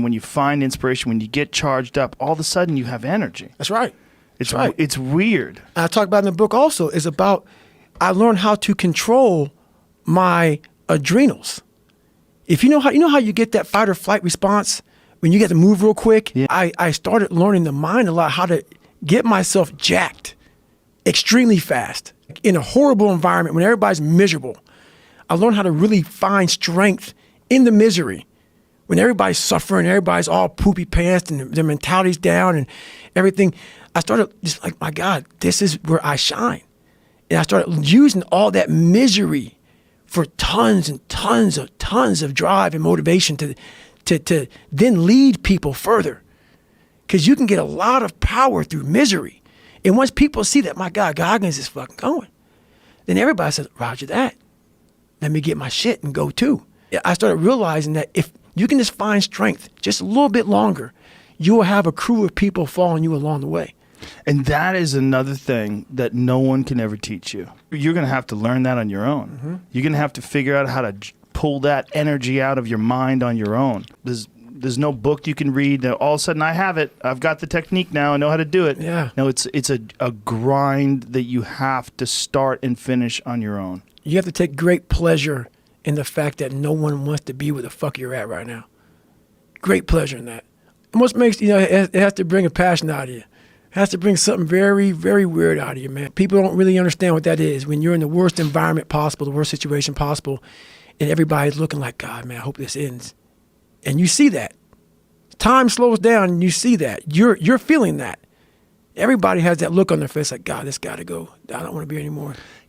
when you find inspiration, when you get charged up, all of a sudden you have energy. That's right. It's weird. I talk about in the book also is about I learned how to control my adrenals. If you know how you get that fight or flight response when you get to move real quick. Yeah. I started learning the mind a lot, how to get myself jacked extremely fast in a horrible environment when everybody's miserable. I learned how to really find strength in the misery. When everybody's suffering, everybody's all poopy pants and their mentality's down and everything, I started just like, my God, this is where I shine. And I started using all that misery for tons and tons of drive and motivation to then lead people further. Because you can get a lot of power through misery. And once people see that, my God, Goggins is fucking going, then everybody says, Roger that. Let me get my shit and go too. I started realizing that if you can just find strength just a little bit longer, you will have a crew of people following you along the way. And that is another thing that no one can ever teach you. You're going to have to learn that on your own. Mm-hmm. You're going to have to figure out how to pull that energy out of your mind on your own. There's no book you can read that all of a sudden I have it. I've got the technique now. I know how to do it. Yeah. No, it's a grind that you have to start and finish on your own. You have to take great pleasure in the fact that no one wants to be where the fuck you're at right now. Great pleasure in that. And what makes, it has to bring a passion out of you. It has to bring something very, very weird out of you, man. People don't really understand what that is. When you're in the worst environment possible, the worst situation possible, and everybody's looking like, God, man, I hope this ends. And you see that. Time slows down and you see that. You're feeling that. Everybody has that look on their face like, God, this got to go. I don't want to be here anymore.